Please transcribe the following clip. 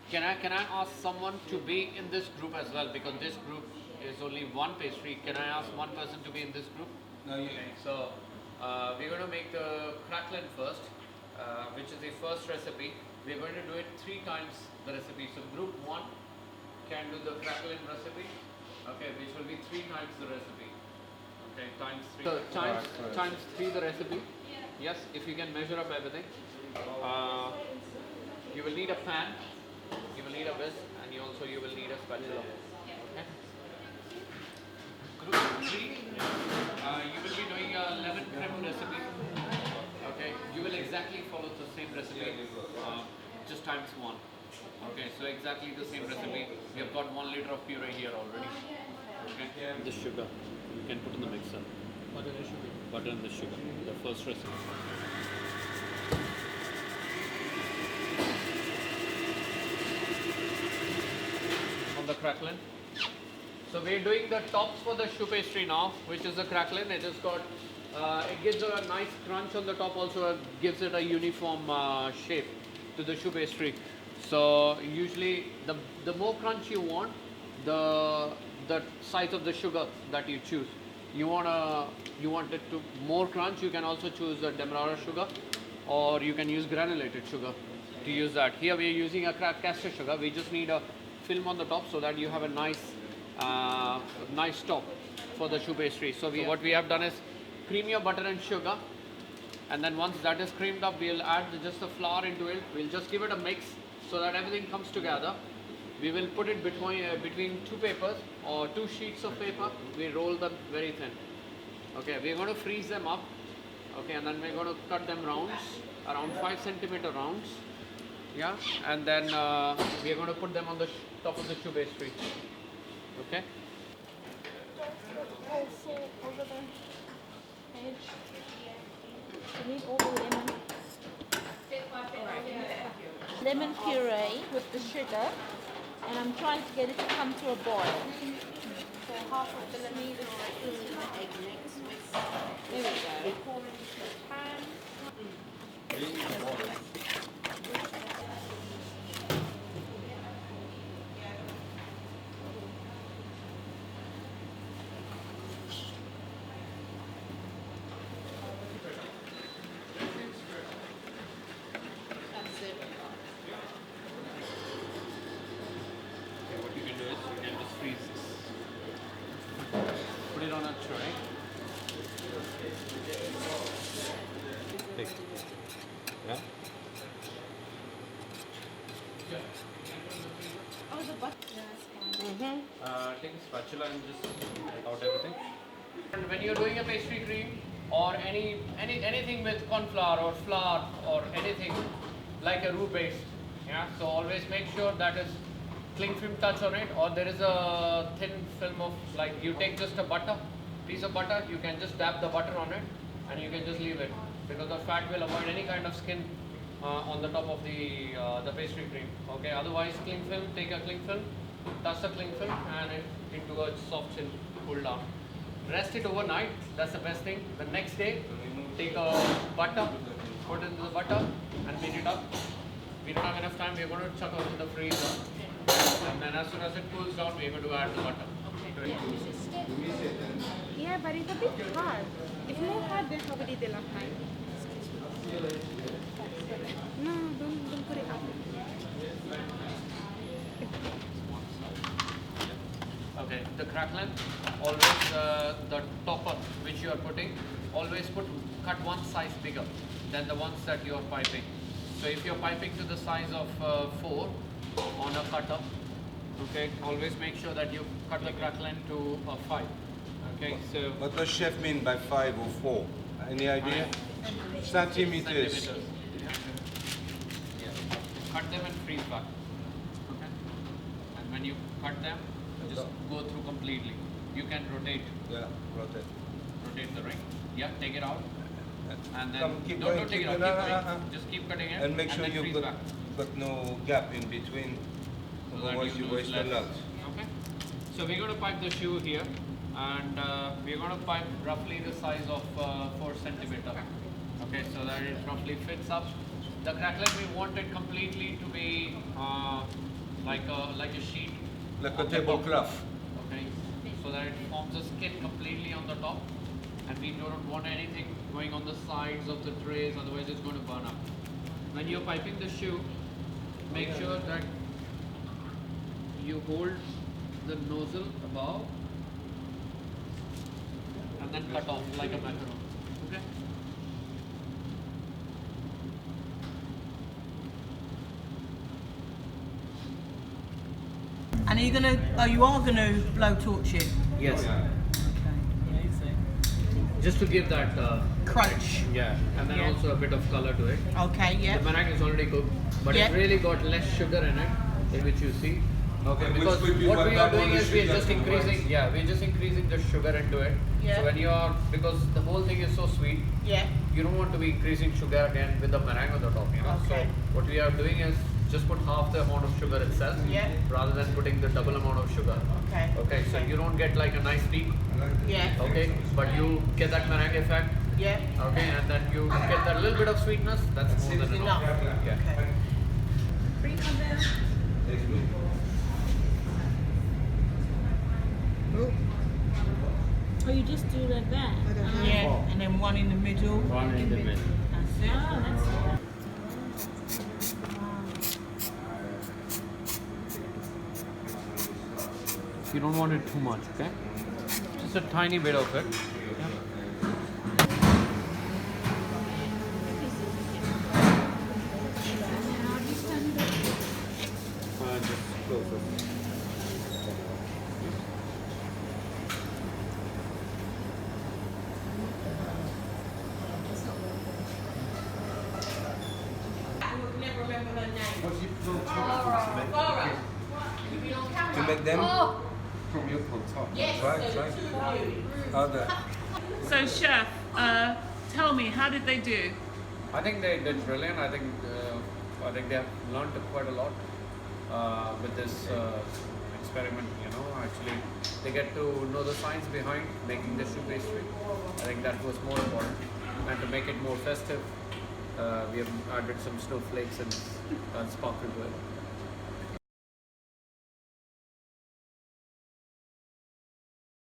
Can I ask someone to be in this group as well, because this group is only one pastry. Can I ask one person to be in this group? No, you. Okay, so we're going to make the cracklin first, which is the first recipe. We're going to do it 3 times the recipe. So group 1 can do the cracklin recipe, okay, which will be 3 times the recipe. Okay, times 3. So times 3 the recipe. Yes, if you can measure up everything. You will need a pan, you will need a whisk, and you will need a spatula. Okay. Group 3, you will be doing a lemon creme recipe. Okay, you will exactly follow the same recipe, just times 1. Okay, so exactly the same recipe. We have got 1 liter of puree here already. Okay. The sugar you can put in the mixer. Butter and sugar. Butter and the sugar. The first recipe. On the cracklin. So we're doing the tops for the choux pastry now, which is the cracklin. It has got, it gives a nice crunch on the top. Also gives it a uniform shape to the choux pastry. So usually the more crunch you want, the size of the sugar that you choose. You want it to more crunch, you can also choose the demerara sugar, or you can use granulated sugar to use that. Here we are using a caster sugar. We just need a film on the top so that you have a nice top for the choux pastry. So what we have done is cream your butter and sugar, and then once that is creamed up, we'll add just the flour into it. We'll just give it a mix so that everything comes together. We will put it between 2 papers or 2 sheets of paper. We roll them very thin. Okay, we're going to freeze them up. Okay, and then we're going to cut them rounds, around 5 centimeter rounds. Yeah, and then we're going to put them on the top of the choux pastry. Okay. Also over the edge. You need all the lemon. Lemon puree with the sugar, and I'm trying to get it to come to a boil. So half of the lemon egg mix with. There we go. Pour into the pan. What you can do is you can just freeze this. Put it on a tray. Take. Yeah. Oh, the butter. Take a spatula and just take out everything. And when you're doing a pastry cream or anything with corn flour or flour or anything like a roux based, yeah. So always make sure that is cling film touch on it, or there is a thin film of, like, you take just a piece of butter, you can just dab the butter on it and you can just leave it, because the fat will avoid any kind of skin on the top of the pastry cream. Okay, otherwise cling film, take a cling film, touch the cling film and it into a soft chin, pull down. Rest it overnight, that's the best thing. The next day, take a butter, put it into the butter and beat it up. We don't have enough time, we're going to chuck it in the freezer. And then as soon as it cools down, we're going to add the butter. Yeah, but it's a bit hard. It's more hard than how we did the last time. No, don't put it up. Okay, the cracklin, always the topper which you are putting, always cut one size bigger than the ones that you are piping. So if you're piping to the size of 4 on a cutter, okay, always make sure that you cut the cracklin to a 5. Okay, so What does chef mean by 5 or 4? Any idea? Centimeters. Yeah. Cut them and freeze back. Okay, and when you cut them, just go through completely. You can rotate Yeah, rotate. the ring. Yeah, take it out. And then Keep don't going, take it keep out, going. keep going. Just keep cutting it And make sure then you've freeze back. got no gap in between, So that otherwise you lose waste a less. lot. Okay. So we're going to pipe the choux here, and we're going to pipe roughly the size of 4 centimeter. Okay, so that it roughly fits up. The cracklin, we want it completely to be like a sheet. Like a on the top. tablecloth. Okay, so that it forms a skin completely on the top, and we don't want anything going on the sides of the trays, otherwise it's going to burn up. When you're piping the choux, make sure that you hold the nozzle above and then cut off like a macaron. Okay? And you are gonna blow torch it? Yes. Okay. Just to give that Crunch. yeah, and then Yeah. also a bit of color to it. Okay, yeah. The meringue is already cooked, but Yeah. it's really got less sugar in it, in which you see. Okay, And because which will be what we are what doing the is we are sugar just from increasing, rice. yeah, we're just increasing the sugar into it. Yeah. So when you are, because the whole thing is so sweet, Yeah. you don't want to be increasing sugar again with the meringue on the top, you know. Okay. So what we are doing is just put half the amount of sugar itself, Yeah. rather than putting the double amount of sugar. Okay. Okay, so you don't get like a nice peak, Yeah. okay, but you get that meringue effect. Yeah. Okay, and then you get that little bit of sweetness. That's more than enough. Enough. Yeah. Okay. Oh, you just do like that? Yeah. And then one in the middle. One in the middle. That's it. Oh, that's You don't want it too much, okay? Just a tiny bit of it. Just close it. Never remember her name. What you put on top? To make them? From your on top. Yes. Right, so right. the two of you. Other. So, Chef, tell me, how did they do? I think they did brilliant. I think they have learned quite a lot with this experiment. You know, actually, they get to know the science behind making the choux pastry. I think that was more important, and to make it more festive, we have added some snowflakes and sparkle to it.